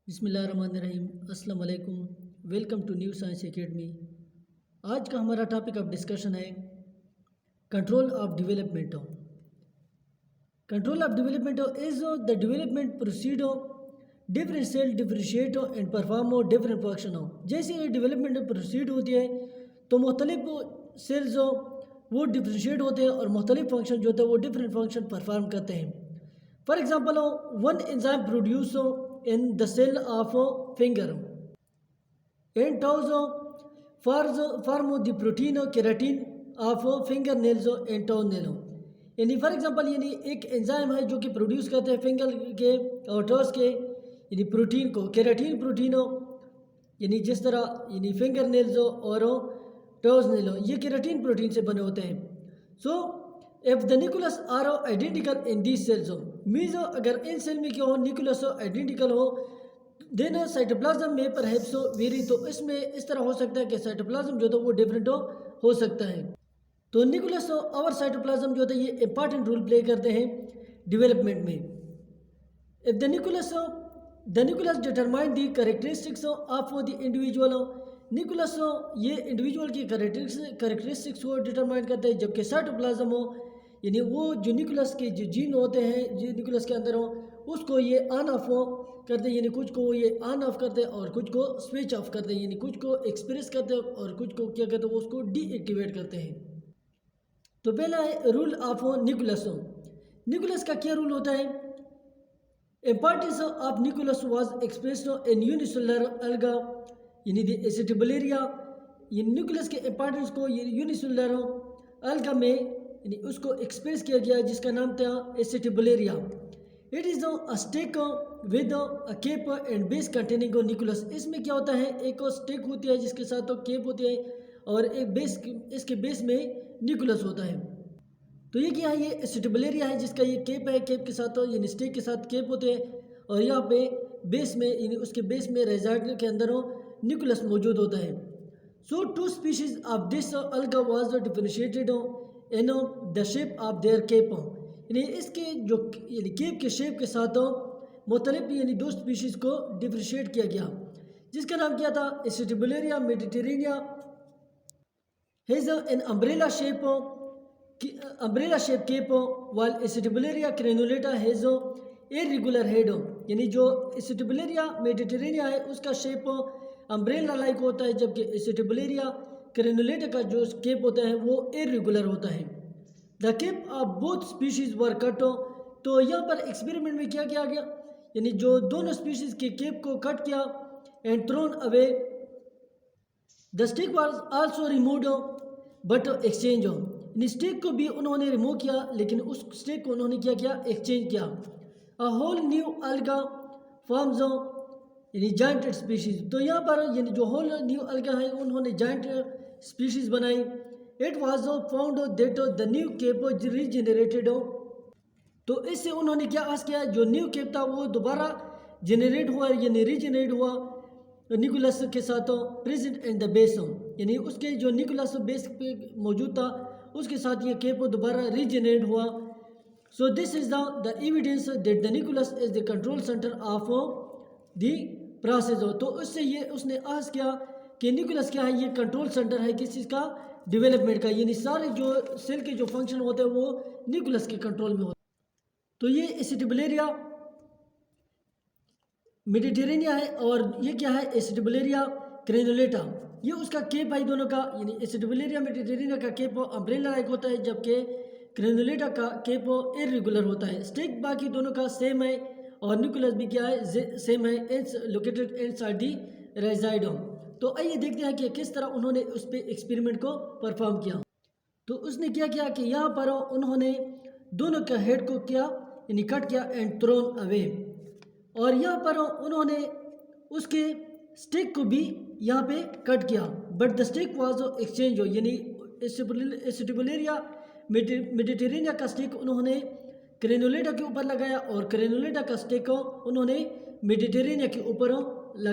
बिस्मिल्लाहिर्रहमानिर्रहीम। अस्सलाम वालेकुम। Welcome to new science academy. आज का हमारा टॉपिक ऑफ डिस्कशन है control of development. Control of development is the development proceed different cell differentiate and perform different function हो। जैसे ये डेवलपमेंट प्रोसीड होती है तो मुख्तलिफ सेल्स वो डिफ्रेंशिएट होते हैं और मुख्तलिफ फंक्शन जो होते हैं वो डिफरेंट फंक्शन परफॉर्म करते हैं। For example, one enzyme produced in the cell of finger and toes form the protein keratin of fingernails and toenail। यानी फॉर एग्जांपल यानी एक एंजाइम है जो कि प्रोड्यूस करते हैं फिंगर के और टोस के यानी प्रोटीन को केराटिन प्रोटीन हो, यानी जिस तरह यानी फिंगर नेल्स हो और टोज नेल हो, ये केराटिन प्रोटीन से बने होते हैं। So if the nucleus are identical in this cells means अगर इन सेल में क्या हो न्यूक्लियस आइडेंटिकल हो देन साइटोप्लाज्म में परहैप्स वेरी, तो इसमें इस तरह हो सकता है कि साइटोप्लाज्म जो है वो डिफरेंट हो सकता है। तो न्यूक्लियस और साइटोप्लाज्म जो होता है ये इंपॉर्टेंट रोल प्ले करते हैं डेवलपमेंट में। If the nucleus determine the characteristics of the individual, nucleus ये इंडिविजुअल की कैरेक्टरिस्टिक्स को डिटरमाइन करते हैं, जबकि साइटोप्लाज्म हो यानी वो जो न्यूक्लियस के जो जीन होते हैं जो न्यूक्लियस के अंदर हो उसको ये ऑन ऑफ करते हैं, यानी कुछ को ये ऑन ऑफ करते हैं और कुछ को स्विच ऑफ करते हैं, यानी कुछ को एक्सप्रेस करते हैं और कुछ को क्या करते हैं वो उसको डीएक्टिवेट करते हैं। तो पहला है रूल ऑफ न्यूक्लियस। न्यूक्लियस का क्या रूल होता है? Importance of nucleus was expressed in unicellular अलगा यानी द एसिटिबुलेरिया। ये न्यूक्लियस के इंपॉर्टेंस को ये यूनिसेलुलर अलगा में यानी उसको एक्सप्रेस किया गया जिसका नाम था Acetabularia. It is a stick with a cap and base containing nucleus. इसमें क्या होता है, एक स्टिक होती है जिसके साथ तो केप होती है और एक बेस, इसके बेस में न्यूक्लियस होता है। तो ये क्या है, ये एसिटिबुलेरिया है जिसका ये केप है, केप के साथ तो यानी स्टिक के साथ केप होते हैं और यहाँ पे बेस में यानी उसके बेस में रेजाइड के अंदर न्यूक्लियस मौजूद होता है। So two species of this alga was differentiated in the shape of their cap, यानी इसके जो यानी केप के शेप के साथ मुख्तलिफ यानी दो स्पीशीज़ को डिफ्रेंशिएट किया गया जिसका नाम क्या था, Acetabularia mediterranea has an umbrella shape cap while Acetabularia crenulata has irregular head. यानी जो एसिटिबुलेरिया मेडिटेरेनिया है उसका शेप अम्ब्रेला लाइक होता है, जबकि एसिटिबुलेरिया क्रेनुलेटा का जो केप होता है वो इर्रेगुलर होता है। The cap of both species were cut, तो यहाँ पर एक्सपेरिमेंट में क्या किया गया, यानी जो दोनों स्पीशीज के केप को कट किया and thrown away. The stick was also removed but exchange, यानी स्टिक को भी उन्होंने रिमूव किया लेकिन उस स्टिक को उन्होंने क्या किया, एक्सचेंज किया। अ होल न्यू अलगा फॉर्म्स यानी जॉइंट स्पीशीज, तो यहाँ पर यानी जो होल न्यू अलगा है उन्होंने जॉइंट स्पीशीज बनाई। It was found that the new cap regenerated, तो इससे उन्होंने क्या आस किया, जो न्यू केप था वो दोबारा जेनरेट हुआ यानी रीजेनरेट हुआ न्यूक्लियस के साथ प्रेजेंट इन द बेस, यानी उसके जो न्यूक्लियस बेस पे मौजूद था उसके साथ ये केप दोबारा रीजेनरेट हुआ। So this is the evidence that the nucleus is the control centre of the process. तो उससे ये उसने आस किया कि न्यूक्लियस क्या है, ये कंट्रोल सेंटर है किस चीज़ का, डेवलपमेंट का, यानी सारे जो सेल के जो फंक्शन होते हैं वो न्यूक्लियस के कंट्रोल में होते हैं। तो ये एसिटिबुलेरिया मेडिटेरेनिया है और ये क्या है, एसिटिबुलेरिया क्रेनुलेटा, ये उसका केप है दोनों का, यानी एसिटिबुलेरिया मेडिटेरेनिया का केप अम्ब्रेला लाइक होता है जबकि क्रेनुलेटा का केप इर्रेगुलर होता है। स्टिक बाकी दोनों का सेम है और न्यूक्लियस भी क्या है, सेम है, इट्स लोकेटेड इनसाइड द रेजाइडम। तो आइए देखते हैं कि किस तरह उन्होंने उस पर एक्सपेरिमेंट को परफॉर्म किया। तो उसने क्या किया कि यहाँ पर उन्होंने दोनों का हेड को किया यानी कट किया एंड थ्रोन अवे, और यहाँ पर उन्होंने उसके स्टिक को भी यहाँ पे कट किया but the stick was exchange हो, यानी एसिटिबुलेरिया मेडिटेरेनिया का स्टिक उन्होंने क्रेनुलेटा के ऊपर लगाया और क्रेनुलेटा का स्टिक उन्होंने मेडिटेरेनिया के ऊपर लगाया।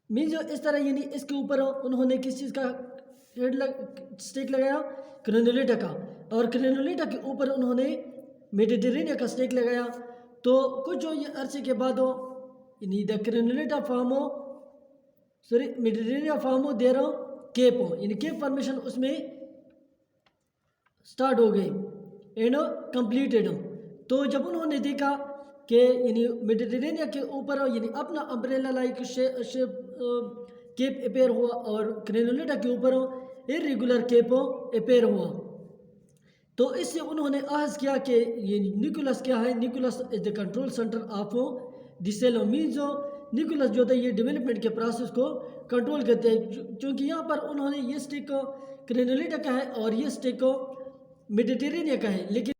मीन्स इस तरह यानी इसके ऊपर उन्होंने किस चीज़ का स्टिक लगाया, क्रेनुलेटा का, और क्रेनुलेटा के ऊपर उन्होंने मेडिटेरेनिया का स्टिक लगाया। तो कुछ जो ये अरसे के बाद यानी द क्रेनुलेटा फार्मो मेडिटेरिया फार्मो दे रहा हूँ केपो, यानी केप फॉर्मेशन उसमें स्टार्ट हो गई एंड कंप्लीटेड हो। तो जब उन्होंने देखा कि यानी मेडिटेरेनिया के ऊपर यानी अपना umbrella like shape cap appear हुआ और क्रेनुलेटा के ऊपर इरेगुलर केप अपेयर हुआ। तो इससे उन्होंने आहज किया कि ये न्यूक्लियस क्या है, nucleus is the control centre of the cell. Means nucleus जो होता है ये डेवलपमेंट के प्रोसेस को कंट्रोल करते हैं, क्योंकि यहाँ पर उन्होंने ये स्टिक क्रेनुलेटा का है और ये स्टिक मेडिटेरेनिया का है, लेकिन